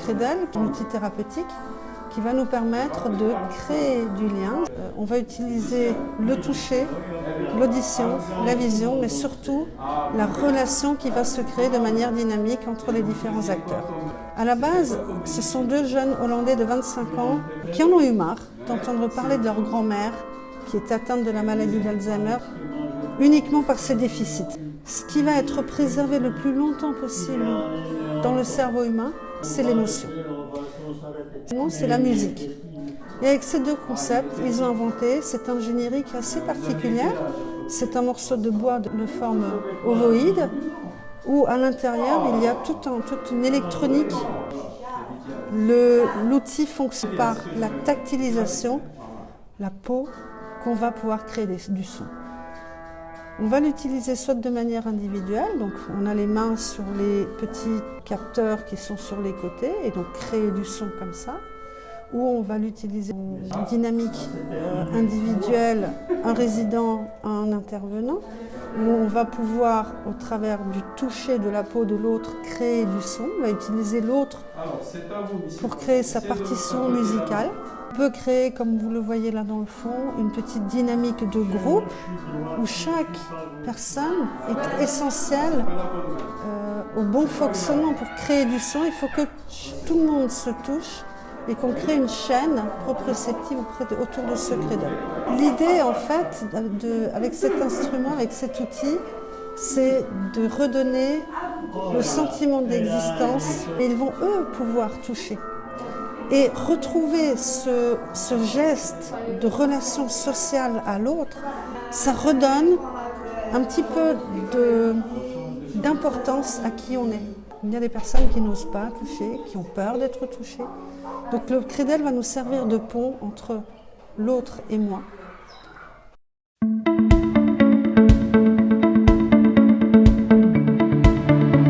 Credel, un outil thérapeutique qui va nous permettre de créer du lien. On va utiliser le toucher, l'audition, la vision, mais surtout la relation qui va se créer de manière dynamique entre les différents acteurs. À la base, ce sont deux jeunes Hollandais de 25 ans qui en ont eu marre d'entendre parler de leur grand-mère qui est atteinte de la maladie d'Alzheimer uniquement par ses déficits. Ce qui va être préservé le plus longtemps possible dans le cerveau humain, c'est l'émotion. C'est la musique. Et avec ces deux concepts, ils ont inventé cette ingénierie qui est assez particulière. C'est un morceau de bois de forme ovoïde où à l'intérieur, il y a toute une électronique. L'outil fonctionne par la tactilisation, la peau, qu'on va pouvoir créer du son. On va l'utiliser soit de manière individuelle, donc on a les mains sur les petits capteurs qui sont sur les côtés et donc créer du son comme ça, ou on va l'utiliser en dynamique individuelle, un résident, un intervenant, où on va pouvoir, au travers du toucher de la peau de l'autre, créer du son. On va utiliser l'autre pour créer sa partition musicale. On peut créer, comme vous le voyez là dans le fond, une petite dynamique de groupe où chaque personne est essentielle au bon fonctionnement. Pour créer du son, il faut que tout le monde se touche et qu'on crée une chaîne proprioceptive autour de ce credel. L'idée, en fait, avec cet instrument, avec cet outil, c'est de redonner le sentiment d'existence. Et ils vont, eux, pouvoir toucher. Et retrouver ce geste de relation sociale à l'autre, ça redonne un petit peu d'importance à qui on est. Il y a des personnes qui n'osent pas toucher, qui ont peur d'être touchées. Donc le credel va nous servir de pont entre l'autre et moi.